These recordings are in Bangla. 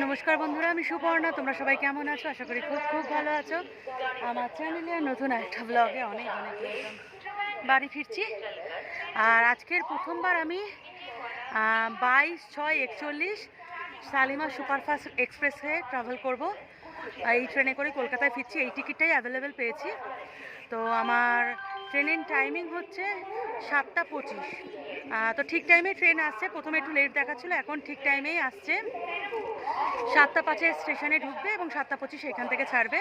নমস্কার বন্ধুরা, আমি সুপর্ণা। তোমরা সবাই কেমন আছো? আশা করি খুব খুব ভালো আছো। আমার চ্যানেলে নতুন একটা ব্লগে অনেক অনেক ওয়েলকাম। বাড়ি ফিরছি, আর আজকের প্রথমবার আমি 22/6/41 শালিমার সুপারফাস্ট এক্সপ্রেসে ট্রাভেল করব। এই ট্রেনে করে কলকাতায় ফিরছি। এই টিকিটটাই অ্যাভেলেবেল পেয়েছি। তো আমার ট্রেনের টাইমিং হচ্ছে 7:25। তো ঠিক টাইমে ট্রেন আসছে। প্রথমে একটু লেট দেখাচ্ছিলো, এখন ঠিক টাইমেই আসছে। 7:05 স্টেশনে ঢুকবে এবং 7:25 এখান থেকে ছাড়বে।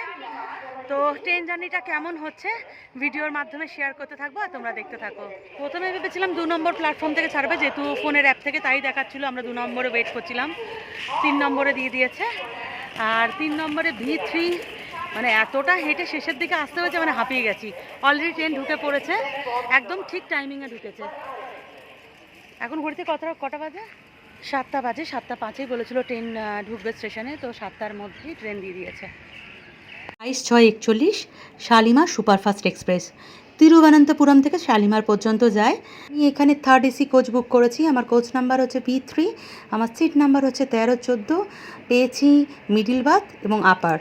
তো ট্রেন জার্নিটা কেমন হচ্ছে ভিডিওর মাধ্যমে শেয়ার করতে থাকবো, আর তোমরা দেখতে থাকো। প্রথমে ভেবেছিলাম 2 নম্বর প্ল্যাটফর্ম থেকে ছাড়বে, যেহেতু ফোনের অ্যাপ থেকে তাই দেখাচ্ছিলো। আমরা 2 নম্বরে ওয়েট করছিলাম, 3 নম্বরে দিয়ে দিয়েছে। আর 3 নম্বরে V3, মানে এতটা হেঁটে শেষের দিকে আসতে হয়েছে, মানে হাঁপিয়ে গেছি। অলরেডি ট্রেন ঢুকে পড়েছে, একদম ঠিক টাইমিংয়ে ঢুকেছে। এখন ঘড়িতে কটা বাজে? 7টা বাজে। 7:05 বলেছিল ট্রেন ঢুকবে স্টেশনে, তো 7টার মধ্যেই ট্রেন দিয়ে দিয়েছে। 22/6/41 শালিমার সুপারফাস্ট এক্সপ্রেস তিরুবনন্তপুরম থেকে শালিমার পর্যন্ত যায়। আমি এখানে 3rd AC কোচ বুক করেছি। আমার কোচ নাম্বার হচ্ছে B3, আমার সিট নাম্বার হচ্ছে 1314। পেয়েছি মিডিল বাথ এবং আপার।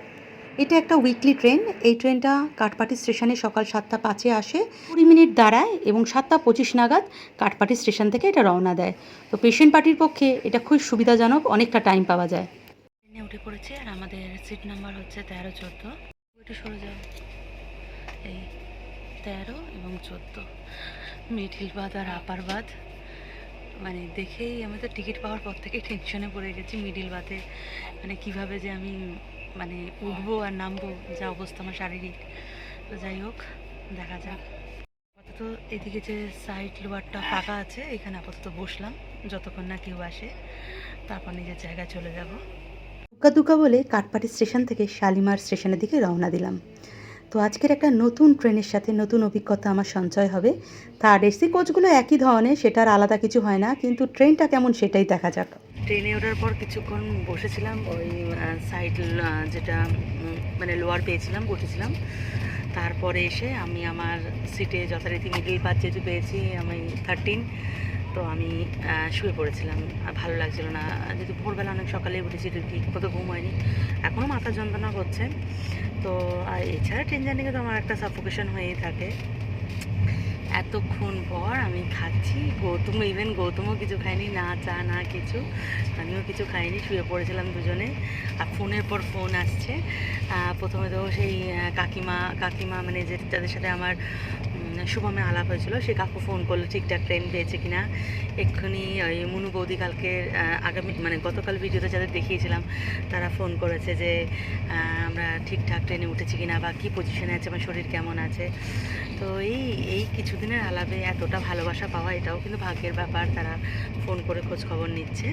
এটা একটা উইকলি ট্রেন। এই ট্রেনটা কাঠপাটি স্টেশনে সকাল 7:05 আসে, 20 মিনিট দাঁড়ায় এবং 7:25 নাগাদ কাঠপাটি স্টেশন থেকে এটা রওনা দেয়। তো পেশেন্ট পার্টির পক্ষে এটা খুব সুবিধাজনক, অনেকটা টাইম পাওয়া যায়। ট্রেনে উঠে পড়েছে, আর আমাদের সিট নাম্বার হচ্ছে 1314। একটু সরে যাও। এই 13 এবং 14, মিডিল বাদ আর আপার বাদ। মানে দেখেই আমি তো টিকিট পাওয়ার পর থেকেই টেনশনে পড়ে গেছি মিডিল বাতে, মানে কিভাবে যে আমি মানে উঠবো আর নামবো, যা অবস্থা আমার শারীরিক। তো যাই হোক, দেখা যাক। আপাতত এদিকে যে সাইড লোয়ারটা ফাঁকা আছে, এখানে আপাতত বসলাম যতক্ষণ না কেউ আসে, তারপর নিজের জায়গায় চলে যাব। দুকা দুকা বলে কাঠপাটি স্টেশন থেকে শালিমার স্টেশনের দিকে রওনা দিলাম। তো আজকের একটা নতুন ট্রেনের সাথে নতুন অভিজ্ঞতা আমার সঞ্চয় হবে। 3rd AC কোচগুলো একই ধরনের, সেটার আলাদা কিছু হয় না, কিন্তু ট্রেনটা কেমন সেটাই দেখা যাক। ট্রেনে ওঠার পর কিছুক্ষণ বসেছিলাম, ওই সাইড যেটা মানে লোয়ার পেয়েছিলাম, বসেছিলাম। তারপরে এসে আমি আমার সিটে যথারীতি মিডিল বাথ যেহেতু পেয়েছি, আমি 13, তো আমি শুয়ে পড়েছিলাম। ভালো লাগছিল না, যেহেতু ভোরবেলা অনেক সকালে উঠেছি, ঠিক মতো ঘুম হয়নি, এখনও মাথা যন্ত্রণা করছে। তো আর এছাড়া ট্রেন জার্নিতে তো আমার একটা সাফোকেশন হয়েই থাকে। এতক্ষণ পর আমি খাচ্ছি। গৌতমও কিছু খায়নি, না চা না কিছু, আমিও কিছু খাইনি, শুয়ে পড়েছিলাম দুজনে। আর ফোনের পর ফোন আসছে। প্রথমে তো সেই কাকিমা মানে যাদের সাথে আমার শুভমে আলাপ হয়েছিল, সে কাকু ফোন করলো ঠিকঠাক ট্রেন পেয়েছে কিনা। এক্ষুনি ওই মুনু বৌদি কালকে মানে গতকাল ভিডিওতে যাদের দেখিয়েছিলাম, তারা ফোন করেছে যে আমরা ঠিকঠাক ট্রেনে উঠেছি কিনা, বা কী পজিশনে আছে, আমার শরীর কেমন আছে। তো এই কিছুদিনের আলাপে এতটা ভালোবাসা পাওয়া, এটাও কিন্তু ভাগ্যের ব্যাপার। তারা ফোন করে খোঁজ খবর নিচ্ছে।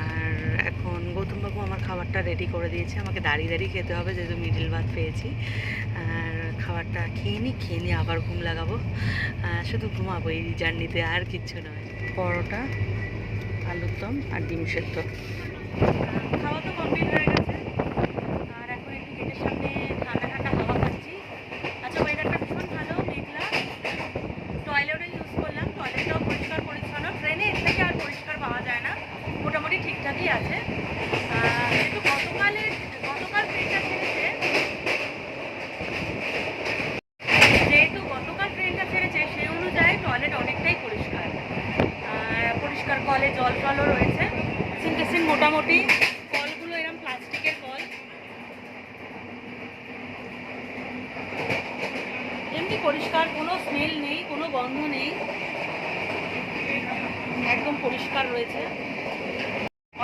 আর এখন গৌতমবাবু আমার খাবারটা রেডি করে দিয়েছে, আমাকে দাঁড়িয়ে দাঁড়িয়ে খেতে হবে, যেহেতু মিডিল ভাত পেয়েছি। আর খাবারটা খেয়ে নিই, আবার ঘুম লাগাবো। শুধু ঘুমাবো এই জার্নিতে, আর কিচ্ছু নয়। পরোটা, আলুর দম আর ডিম সেদ্ধ। খাওয়া তো কমপ্লিট হয়ে গেছে, আর এখন একটু গেটের সামনে ঠান্ডা ঠান্ডা হাওয়া খাচ্ছি। আচ্ছা, ওয়েদারটা ভীষণ ভালো, মেঘলা। টয়লেটও ইউজ করলাম, টয়লেটটাও পরিষ্কার পরিচ্ছন্ন। ট্রেনে এর থেকে আর পরিষ্কার পাওয়া যায় না, মোটামুটি ঠিকঠাকই আছে। যেহেতু গতকাল ট্রেনটা ছেড়েছে, সেই অনুযায়ী টয়লেট অনেকটাই পরিষ্কার। কলে জল টলও রয়েছে, সিনটেক্সিন মোটামুটি। কলগুলো এরকম প্লাস্টিকের কল, এমনি পরিষ্কার, কোনো স্মেল নেই, কোনো গন্ধ নেই, একদম পরিষ্কার রয়েছে।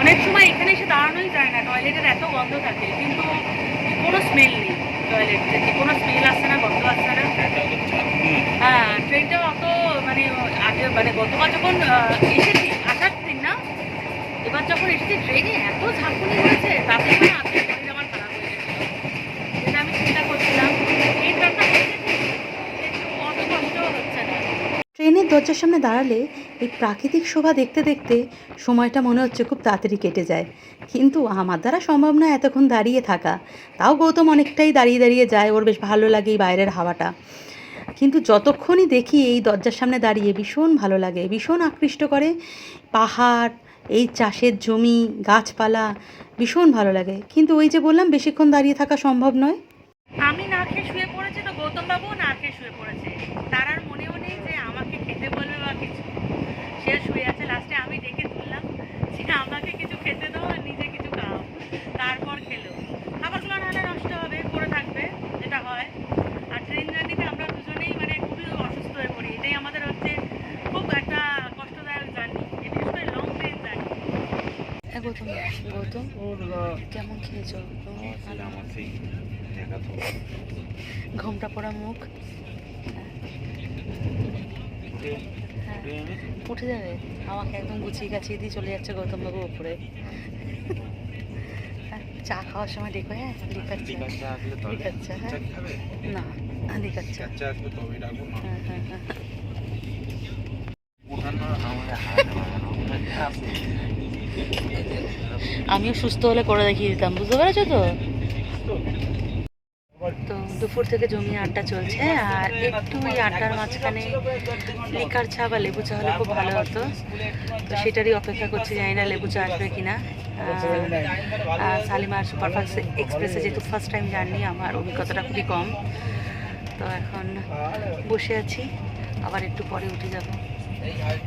অনেক সময় এখানে এসে দাঁড়ানোই যায় না, টয়লেটের এত গন্ধ থাকে, কিন্তু কোনো স্মেল নেই। টয়লেট থেকে কোনো স্মেল আসছে না, গন্ধ আসছে না। হ্যাঁ, ট্রেনটাও অত মানে আগে, মানে গতবার যখন এসেছি, আসার দিন না, এবার যখন এসেছি ট্রেনে এত ঝাঁকুনি হয়েছে, তাতে মানে আজকে শরীর আমার খারাপ হয়ে গেছিলো। যেটা আমি চিন্তা করছিলাম, এই ট্রেনটা অত কষ্ট হচ্ছে না। ট্রেনের দরজার সামনে দাঁড়ালে এই প্রাকৃতিক শোভা দেখতে দেখতে সময়টা মনে হচ্ছে খুব তাড়াতাড়ি কেটে যায়, কিন্তু আমার দ্বারা সম্ভব না এতক্ষণ দাঁড়িয়ে থাকা। তাও গৌতম অনেকটাই দাঁড়িয়ে দাঁড়িয়ে যায়, ওর বেশ ভালো লাগে এই বাইরের হাওয়াটা। কিন্তু যতক্ষণই দেখি এই দরজার সামনে দাঁড়িয়ে ভীষণ ভালো লাগে, ভীষণ আকৃষ্ট করে। পাহাড়, এই চাষের জমি, গাছপালা, ভীষণ ভালো লাগে, কিন্তু ওই যে বললাম বেশিক্ষণ দাঁড়িয়ে থাকা সম্ভব নয়। আমি না খেয়ে শুয়ে পড়েছি, তো গৌতম বাবুও না খেয়ে শুয়ে পড়েছে। তার আর মনেও নেই যে আমাকে খেতে বলবে বা কিছু। সে শুয়ে আছে। লাস্টে আমি ডেকে তুললাম যে আমাকে কিছু খেতে দাও আর নিজে কিছু খাও। তারপর খেলো। খাবারগুলো নাহলে নষ্ট হবে, পড়ে থাকবে, যেটা হয়। আর ট্রেন জার্নিতে আমরা দুজনেই মানে খুবই অসুস্থ হয়ে পড়ি। এটাই আমাদের হচ্ছে খুব একটা কষ্টদায়ক জার্নি, বিশেষ করে long train journey. Gautam, Gautam কেমন খেয়েছো? ঘোমটা পড়া মুখ, উঠে যাবে। আমাকে একদম গুছিয়ে গাছিয়ে দিয়ে চলে যাচ্ছে গৌতম বাবু উপরে। চা খাওয়ার সময় দেখো, হ্যাঁ লিখাচ্ছে, লিখাচ্ছে, হ্যাঁ না লিখাচ্ছে, হ্যাঁ হ্যাঁ হ্যাঁ। আমিও সুস্থ হলে করে দেখিয়ে দিতাম, বুঝতে পেরেছো তো? তো দুপুর থেকে জমিয়ে আড্ডা চলছে, আর একটু ওই আড্ডার মাঝখানে লিকার চা বা লেবু চা হলে খুব ভালো হতো। তো সেটারই অপেক্ষা করছি, জানি না লেবু চা আসবে কিনা। শালিমার সুপারফাস্ট এক্সপ্রেসে যেহেতু ফার্স্ট টাইম জার্নি, আমার অভিজ্ঞতাটা খুবই কম। তো এখন বসে আছি, আবার একটু পরে উঠে যাব,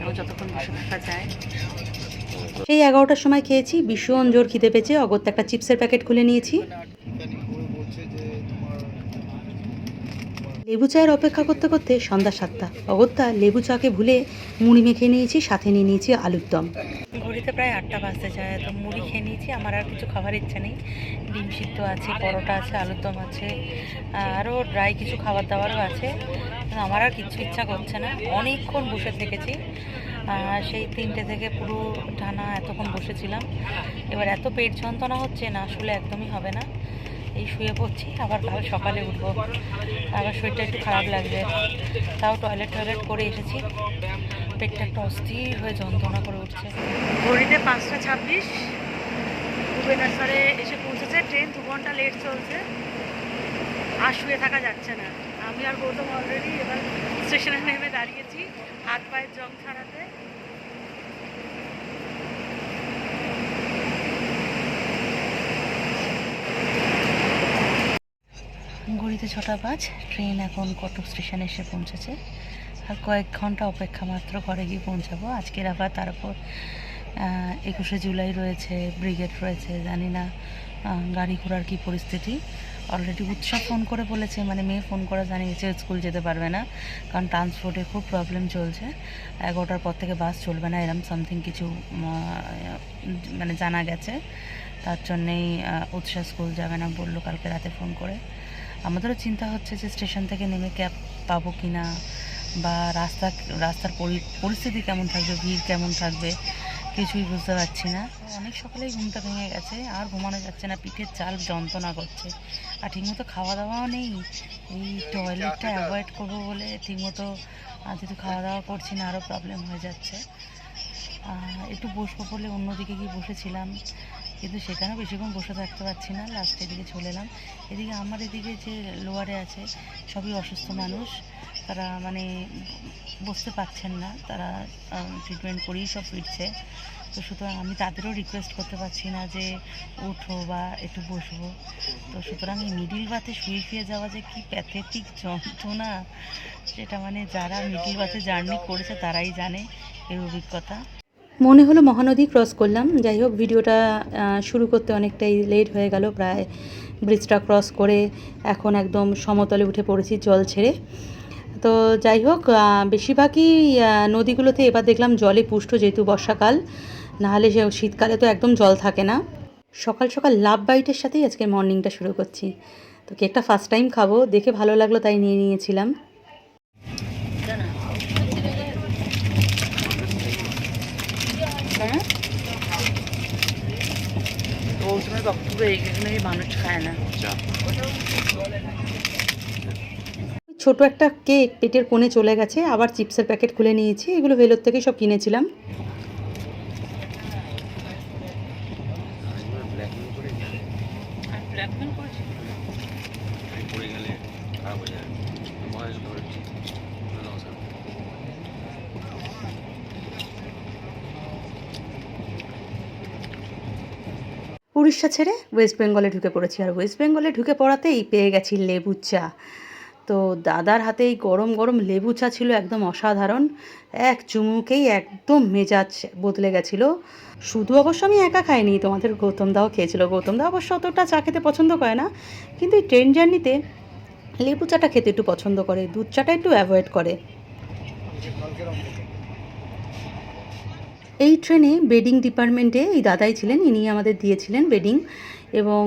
এবং যতক্ষণ বসে থাকা যায়। সেই 11টার সময় খেয়েছি, ভীষণ জোর খিদে পেয়েছে। অগত্যা একটা চিপসের প্যাকেট খুলে নিয়েছি। লেবু চায়ের অপেক্ষা করতে করতে সন্ধ্যা 7টা। অগত্যা লেবু চাকে ভুলে মুড়ি মেখে নিয়েছি, সাথে নিয়ে নিয়েছি আলুর দম। ঘড়িতে প্রায় 8টা বাজতে যায়, তো মুড়ি খেয়ে নিয়েছি। আমার আর কিছু খাবার ইচ্ছা নেই। ডিম সিদ্ধ আছে, পরোটা আছে, আলুর দম আছে, আরও ড্রাই কিছু খাবার দাবারও আছে। আমার আর কিছু ইচ্ছা করছে না। অনেকক্ষণ বসে থেকেছি, সেই 3টে থেকে পুরো টানা এতক্ষণ বসেছিলাম। এবার এত পেট যন্ত্রণা হচ্ছে না, আসলে একদমই হবে না। এই শুয়ে পড়ছি, আবার কাল সকালে উঠবো। আবার শরীরটা একটু খারাপ লাগবে, তাও টয়লেট করে এসেছি। পেটটা একটা অস্থির হয়ে যন্ত্রণা করে উঠছে। ঘড়িতে 5টা 26, ভুবনেশ্বরে এসে পৌঁছেছে। ট্রেন 2 ঘন্টা লেট চলছে, আর শুয়ে থাকা যাচ্ছে না। আমি আর গৌতম অলরেডি এবার স্টেশনে নেমে দাঁড়িয়েছি হাত পায়ের জং ছাড়াতে। ঘড়িতে 6টা বাজ। ট্রেন এখন কটক স্টেশনে এসে পৌঁছেছে, আর কয়েক ঘন্টা অপেক্ষা মাত্র, ঘরে গিয়ে পৌঁছাবো। আজকের আবার তারপর 21শে জুলাই রয়েছে, ব্রিগেড রয়েছে, জানি না গাড়ি ঘোড়ার কী পরিস্থিতি। অলরেডি উৎসব ফোন করে বলেছে, মানে মেয়ে ফোন করে জানিয়েছে স্কুল যেতে পারবে না, কারণ ট্রান্সপোর্টে খুব প্রবলেম চলছে। 11টার পর থেকে বাস চলবে না, এরম সামথিং কিছু মানে জানা গেছে। তার জন্যেই উৎসাহ স্কুল যাবে না বললো কালকে রাতে ফোন করে। আমাদেরও চিন্তা হচ্ছে যে স্টেশন থেকে নেমে ক্যাব পাবো কি না, বা রাস্তার পরিস্থিতি কেমন থাকবে, ভিড় কেমন থাকবে, কিছুই বুঝতে পারছি না। অনেক সকালেই ঘুমটা ভেঙে গেছে, আর ঘুমানো যাচ্ছে না, পিঠের চাল যন্ত্রণা করছে, আর ঠিকমতো খাওয়া দাওয়াও নেই। এই টয়লেটটা অ্যাভয়েড করবো বলে ঠিকমতো যেহেতু খাওয়া দাওয়া করছি না, আরও প্রবলেম হয়ে যাচ্ছে। একটু বসবো বলে অন্যদিকে গিয়ে বসেছিলাম, কিন্তু সেখানেও বেশিক্ষণ বসে থাকতে পারছি না, লাস্টের দিকে চলে এলাম। এদিকে আমার এদিকে যে লোয়ারে আছে, সবই অসুস্থ মানুষ, তারা মানে বসতে পারছেন না, তারা ট্রিটমেন্ট করেই সব ফিরছে। তো সুতরাং আমি তাদেরও রিকোয়েস্ট করতে পারছি না যে উঠো বা একটু বসবো। তো সুতরাং এই মিডিল বাসে শুয়ে যাওয়া যে কী প্যাথেটিক যন্ত্রণা, সেটা মানে যারা মিডিল বাসে জার্নি করেছে তারাই জানে এর অভিজ্ঞতা। মনে হলো মহানদী ক্রস করলাম। যাই হোক, ভিডিওটা শুরু করতে অনেকটাই লেট হয়ে গেল। প্রায় ব্রিজটা ক্রস করে এখন একদম সমতলে উঠে পড়েছি জল ছেড়ে। তো যাই হোক, বেশিরভাগই নদীগুলোতে এবার দেখলাম জলে পুষ্ট, যেহেতু বর্ষাকাল, নাহলে শীতকালে তো একদম জল থাকে না। সকাল সকাল লাভ বাইটের সাথেই আজকে মর্নিংটা শুরু করছি। তো কেকটা ফার্স্ট টাইম খাবো, দেখে ভালো লাগলো তাই নিয়ে নিয়েছিলাম। মানুষ খায় না। ছোট একটা কেক পেটের কোণে চলে গেছে, আবার চিপসের প্যাকেট খুলে নিয়েছি। এগুলো ভেলোর থেকে সব কিনেছিলাম। পুরী উড়িষ্যা ছেড়ে ওয়েস্ট বেঙ্গলে ঢুকে পড়েছি, আর ওয়েস্ট বেঙ্গলে ঢুকে পড়াতেই পেয়ে গেছি লেবু চা। তো দাদার হাতে এই গরম গরম লেবু চা ছিল একদম অসাধারণ, এক চুমুকেই একদম মেজাজ বদলে গেছিলো। শুধু অবশ্য আমি একা খাইনি, তোমাদের গৌতম দাও খেয়েছিল। গৌতম দা অবশ্য অতটা চা খেতে পছন্দ করে না, কিন্তু এই ট্রেন জার্নিতে লেবু চাটা খেতে একটু পছন্দ করে, দুধ চাটা একটু অ্যাভয়েড করে। এই ট্রেনে বেডিং ডিপার্টমেন্টে এই দাদাই ছিলেন, ইনি আমাদের দিয়েছিলেন বেডিং, এবং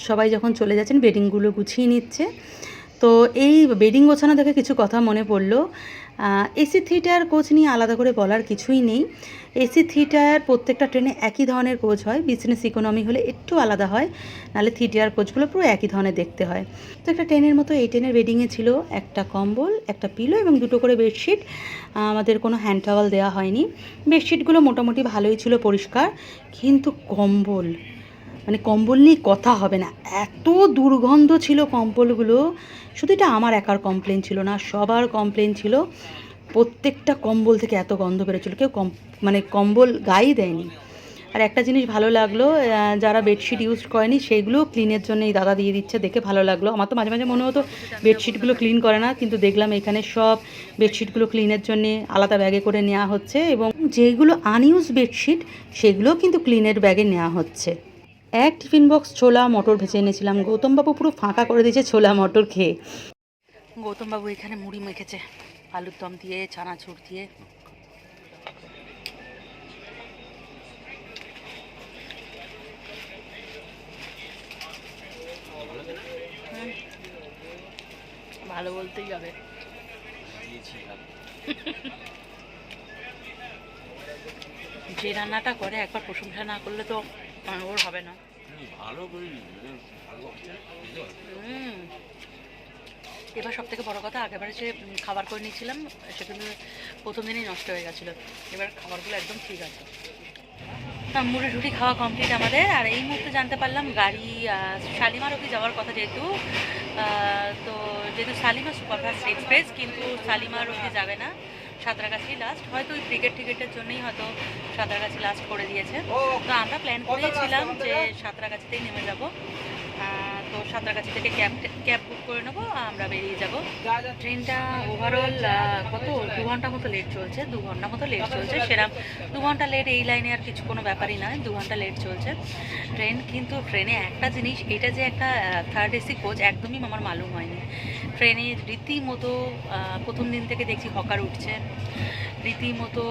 সবাই যখন চলে যাচ্ছেন বেডিংগুলো গুছিয়ে নিচ্ছে। তো এই বেডিং গোছানো দেখে কিছু কথা মনে পড়লো। এসি থিয়েটার কোচ নিয়ে আলাদা করে বলার কিছুই নেই। এসি থিয়েটার প্রত্যেকটা ট্রেনে একই ধরনের কোচ হয়, বিজনেস ইকোনমি হলে একটু আলাদা হয়, নাহলে থিয়েটার কোচগুলো পুরো একই ধরনের দেখতে হয়। তো একটা ট্রেনের মতো এই ট্রেনের বেডিংয়ে ছিল একটা কম্বল, একটা পিলো এবং দুটো করে বেডশিট। আমাদের কোনো হ্যান্ড টাওয়াল দেওয়া হয়নি। বেডশিটগুলো মোটামুটি ভালোই ছিল, পরিষ্কার, কিন্তু কম্বল, মানে কম্বল নিয়ে কথা হবে না, এত দুর্গন্ধ ছিল কম্বলগুলো। শুধু এটা আমার একার কমপ্লেন ছিল না, সবার কমপ্লেন ছিল। প্রত্যেকটা কম্বল থেকে এত গন্ধ বেরোচ্ছিল, কেউ মানে কম্বল গায়ে দেয়নি। আর একটা জিনিস ভালো লাগলো, যারা বেডশিট ইউজ করেনি সেইগুলো ক্লিনের জন্য এই দাদা দিয়ে দিচ্ছে, দেখে ভালো লাগলো। আমার তো মাঝে মাঝে মনে হতো বেডশিটগুলো ক্লিন করে না, কিন্তু দেখলাম এখানে সব বেডশিটগুলো ক্লিনের জন্য আলাদা ব্যাগে করে নেওয়া হচ্ছে, এবং যেগুলো আনইউজ বেডশিট সেগুলো কিন্তু ক্লিনের ব্যাগে নেওয়া হচ্ছে। এক টিফিন বক্স ছোলা মটর ভেজে এনেছিলাম, গৌতমবাবু পুরো ফাঁকা করে দিয়েছে ছোলা মটর খেয়ে। গৌতমবাবু এখানে মুড়ি মেখেছে আলুর দম দিয়ে, চানাচুর দিয়ে। ভালো বলতেই হবে। যে রান্নাটা করে একবার প্রশংসা না করলে তো ওর হবে না। এবার সব থেকে বড়ো কথা, আগেবারে যে খাবার করে নিয়েছিলাম সেখানে প্রথম দিনই নষ্ট হয়ে গেছিলো, এবার খাবারগুলো একদম ঠিক আছে। মুড়ি ঠুটি খাওয়া কমপ্লিট আমাদের। আর এই মুহূর্তে জানতে পারলাম গাড়ি শালিমার অবধি যাওয়ার কথা, যেহেতু শালিমার সুপারফাস্ট এক্সপ্রেস, কিন্তু শালিমার অবধি যাবে না, সাঁতরাগাছি লাস্ট। হয়তো ওই টিকেটের জন্যই হয়তো সাঁতরাগাছি লাস্ট করে দিয়েছে। তো আমরা প্ল্যান করেছিলাম যে সাঁতরাগাছিতেই নেমে যাব। তো সাঁতরাগাছি থেকে ক্যাব বুক করে নেবো, আমরা বেরিয়ে যাব। ট্রেনটা ওভারঅল কত 2 ঘন্টা মতো লেট চলছে, 2 ঘন্টা মতো লেট চলছে। সেরকম 2 ঘন্টা লেট এই লাইনে আর কিছু কোনো ব্যাপারই নয়, 2 ঘন্টা লেট চলছে ট্রেন। কিন্তু ট্রেনে একটা জিনিস, এটা যে একটা থার্ড এসি কোচ একদমই আমার মালুম হয়নি। ট্রেনে রীতিমতো প্রথম দিন থেকে দেখছি হকার উঠছে, রীতিমতো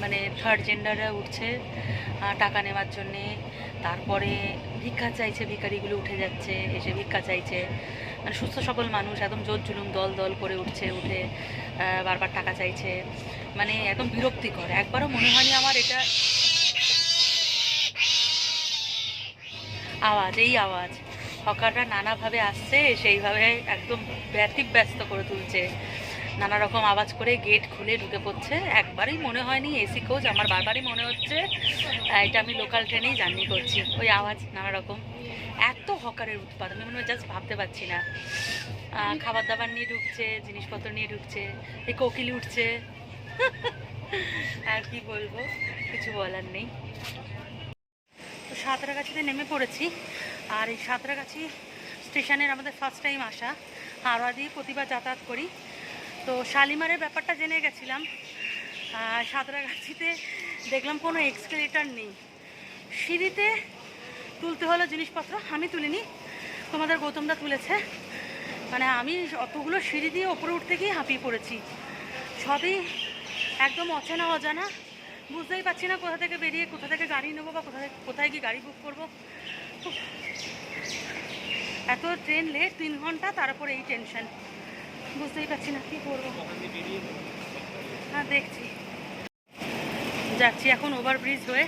মানে থার্ড জেন্ডাররা উঠছে টাকা নেওয়ার জন্যে। তারপরে ভিক্ষা চাইছে, ভিখারিগুলো উঠে যাচ্ছে, এসে ভিক্ষা চাইছে। মানে সুস্থ সবল মানুষ একদম জোর জুলুম দল দল করে উঠছে, উঠে বারবার টাকা চাইছে, মানে একদম বিরক্তিকর। একবারও মনে হয়নি আমার এটা আওয়াজ, এই আওয়াজ হকাররা নানাভাবে আসছে, সেইভাবে একদম ব্যতিব্যস্ত করে তুলছে, নানা রকম আওয়াজ করে গেট খুলে ঢুকে পড়ছে। একবারই মনে হয়নি এসি কোচ, আমার বারবারই মনে হচ্ছে এটা আমি লোকাল ট্রেনেই জার্নি করছি। ওই আওয়াজ নানা রকম, এত হকারের উৎপাদ, আমি মনে হয় জাস্ট ভাবতে পারছি না। খাবার দাবার নিয়ে ঢুকছে, জিনিসপত্র নিয়ে ঢুকছে, এই কোকিল উঠছে। আর কি বলবো, কিছু বলার নেই। তো সাঁতরাগাছিতে নেমে পড়েছি। আর এই সাঁতরাগাছি স্টেশনের আমাদের ফার্স্ট টাইম আসা, হাওড়া দিয়ে প্রতিবার যাতায়াত করি। তো শালিমারের ব্যাপারটা জেনে গেছিলাম। সাঁতরাগাছিতে দেখলাম কোনো এক্সকেলেটার নেই, সিঁড়িতে তুলতে হলো জিনিসপত্র। আমি তুলিনি, তোমাদের গৌতমদা তুলেছে। মানে আমি অতগুলো সিঁড়ি দিয়ে ওপরে উঠতে গিয়ে হাঁপিয়ে পড়েছি। সবই একদম অচেনা অজানা, বুঝতেই পারছি না কোথা থেকে বেরিয়ে কোথা থেকে গাড়ি নেবো বা কোথায় গিয়ে গাড়ি বুক করবো। এত ট্রেন লেট, 3 ঘন্টা, তারপরে এই টেনশন, বুঝতেই পারছি না কী করবো। হ্যাঁ দেখছি, যাচ্ছি এখন ওভারব্রিজ হয়ে,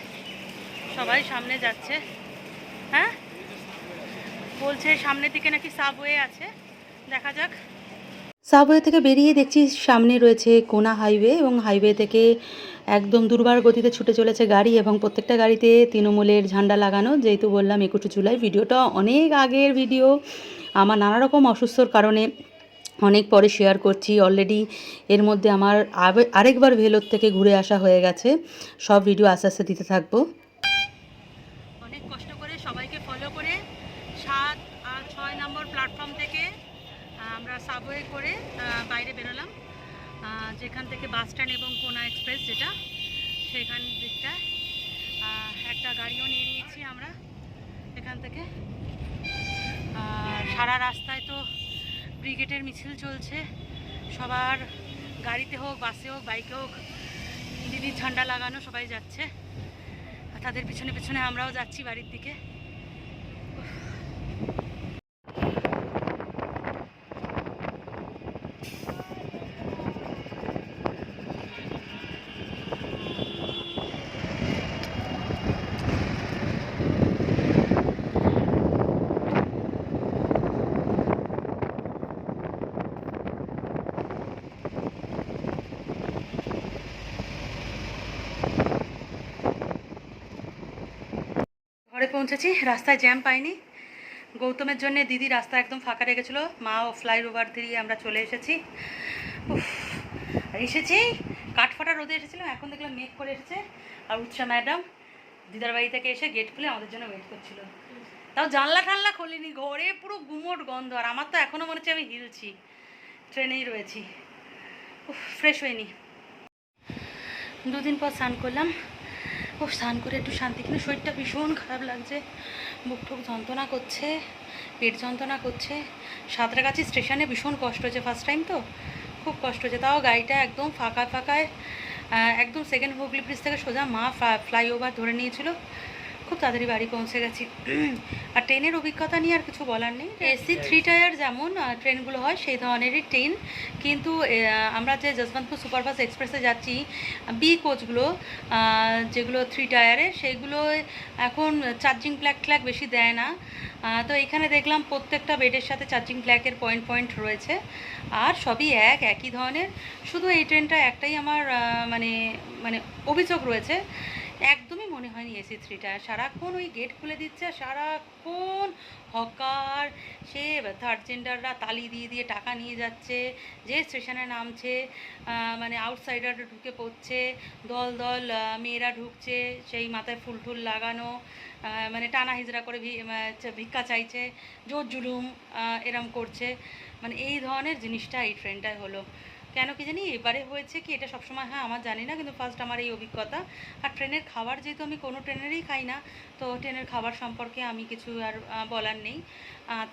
সবাই সামনে যাচ্ছে। হ্যাঁ বলছে সামনের দিকে নাকি সাবওয়ে আছে, দেখা যাক। সাবওয়ে থেকে বেরিয়ে দেখছি সামনে রয়েছে কোনা হাইওয়ে, এবং হাইওয়ে থেকে একদম দুর্বার গতিতে ছুটে চলেছে গাড়ি, এবং প্রত্যেকটা গাড়িতে তৃণমূলের ঝান্ডা লাগানো। যেহেতু বললাম 21 জুলাই, ভিডিওটা অনেক আগের ভিডিও, আমার নানা রকম অসুস্থর কারণে অনেক পরে শেয়ার করছি। অলরেডি এর মধ্যে আমার আরেকবার ভেলোর থেকে ঘুরে আসা হয়ে গেছে। সব ভিডিও আস্তে আস্তে দিতে থাকবো। অনেক কষ্ট করে সবাই 6 নম্বর প্ল্যাটফর্ম থেকে আমরা সাবওয়ে করে বাইরে বেরোলাম, যেখান থেকে বাস স্ট্যান্ড এবং কোনা এক্সপ্রেস যেটা সেখান দিকটায় একটা গাড়িও নিয়ে নিয়েছি আমরা এখান থেকে। সারা রাস্তায় তো ব্রিগেডের মিছিল চলছে, সবার গাড়িতে হোক, বাসে হোক, বাইকে হোক, দিদির ঝান্ডা লাগানো, সবাই যাচ্ছে। আর তাদের পিছনে পিছনে আমরাও যাচ্ছি বাড়ির দিকে। ঘরে পৌঁছেছি, রাস্তায় জ্যাম পাইনি। গৌতমের জন্য দিদি রাস্তা একদম ফাঁকা রেখেছিলো, মাও ফ্লাইওভার দিয়ে আমরা চলে এসেছি। এসেছি কাঠফাটা রোদে এসেছিলাম, এখন দেখলাম মেঘ করে এসেছে। আর উৎসা ম্যাডাম দিদার বাড়ি থেকে এসে গেট খুলে আমাদের জন্য ওয়েট করছিল। তাও জানলা টানলা খোলেনি, ঘরে পুরো গুমোট গন্ধ। আর আমার তো এখনও মনে হচ্ছে আমি হিলছি, ট্রেনেই রয়েছি। ফ্রেশ হয়নি। 2 দিন পর স্নান করলাম। স্নান করে একটু শান্তি, কিন্তু শরীরটা ভীষণ খারাপ লাগছে, বুক ঠুক যন্ত্রণা করছে, পেট যন্ত্রণা করছে। সাঁতরাগাছি স্টেশনে ভীষণ কষ্ট হয়েছে, ফার্স্ট টাইম তো খুব কষ্ট হয়েছে। তাও গাড়িটা একদম ফাঁকা ফাঁকায়, একদম সেকেন্ড হুগলি ব্রিজ থেকে সোজা মা ফ্লাইওভার ধরে নিয়েছিল। খুব তাড়াতাড়ি বাড়ি পৌঁছে গেছি। আর ট্রেনের অভিজ্ঞতা নিয়ে আর কিছু বলার নেই। এসি 3 টায়ার যেমন ট্রেনগুলো হয় সেই ধরনেরই ট্রেন, কিন্তু আমরা যে যশবন্তপুর সুপারফাস্ট এক্সপ্রেসে যাচ্ছি, বি কোচগুলো যেগুলো 3 টায়ারে, সেইগুলো এখন চার্জিং প্ল্যাগ বেশি দেয় না। তো এখানে দেখলাম প্রত্যেকটা বেডের সাথে চার্জিং প্ল্যাগের পয়েন্ট রয়েছে, আর সবই একই ধরনের। শুধু এই ট্রেনটা একটাই আমার মানে অভিযোগ রয়েছে, একদমই মনে হয়নি এসি 3 টায়ার। সারাক্ষণ ওই গেট খুলে দিচ্ছে, সারাক্ষণ হকার সে থার্ড জেন্ডাররা তালি দিয়ে দিয়ে টাকা নিয়ে যাচ্ছে, যে স্টেশনে নামছে মানে আউটসাইডাররা ঢুকে পড়ছে, দল দল মেয়েরা ঢুকছে, সেই মাথায় ফুল টুল লাগানো, মানে টানা হিজড়া করে ভিক্ষা চাইছে, জোর জুলুম এরম করছে। মানে এই ধরনের জিনিসটা এই ট্রেনটায় হলো। কেন কি জানি এবারে হয়েছে কি, এটা সবসময় হয় আমার জানি না, কিন্তু ফার্স্ট আমার এই অভিজ্ঞতা। আর ট্রেনের খাবার যেহেতু আমি কোনো ট্রেনেরই খাই না, তো ট্রেনের খাবার সম্পর্কে আমি কিছু আর বলার নেই।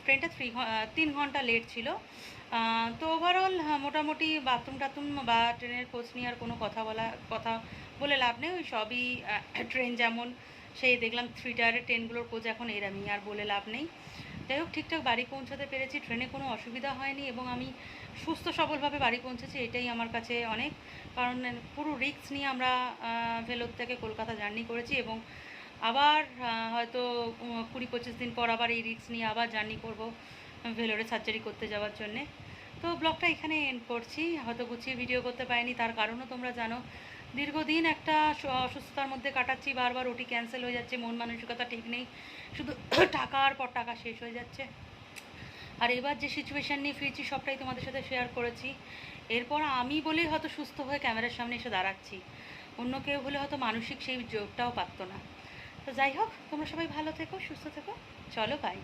ট্রেনটা 3 ঘন্টা লেট ছিল। তো ওভারঅল মোটামুটি বাথরুম টাথরুম বা ট্রেনের কোচ নিয়ে আর কোনো কথা বলে লাভ নেই। ওই সবই ট্রেন যেমন, সেই দেখলাম 3 টায়ারের ট্রেনগুলোর কোচ এখন এরমই, আর বলে লাভ নেই। যাই হোক, ঠিকঠাক বাড়ি পৌঁছাতে পেরেছি, ট্রেনে কোনো অসুবিধা হয়নি, এবং আমি সুস্থ সবলভাবে বাড়ি পৌঁছেছি, এটাই আমার কাছে অনেক। কারণ পুরো রিস্ক নিয়ে আমরা ভেলোর থেকে কলকাতা জার্নি করেছি, এবং আবার হয়তো 20-25 দিন পর আবার এই রিস্ক নিয়ে আবার জার্নি করব ভেলোরে সার্জারি করতে যাওয়ার জন্যে। তো ব্লগটা এখানে এন্ড করছি। হয়তো গুছিয়ে ভিডিও করতে পারিনি, তার কারণও তোমরা জানো। দীর্ঘদিন একটা অসুস্থতার মধ্যে কাটাচ্ছি, বারবার ওটি ক্যান্সেল হয়ে যাচ্ছে, মন মানসিকতা ঠিক নেই, শুধু টাকার পর টাকা শেষ হয়ে যাচ্ছে। আর এবার যে সিচুয়েশান নিয়ে ফিরছি সবটাই তোমাদের সাথে শেয়ার করেছি। এরপর আমি বলেই হয়তো সুস্থ হয়ে ক্যামেরার সামনে এসে দাঁড়াচ্ছি, অন্য কেউ হলে হয়তো মানসিক সেই জোরটাও পারতো না। তো যাই হোক, তোমরা সবাই ভালো থেকো, সুস্থ থেকো, চলো বাই।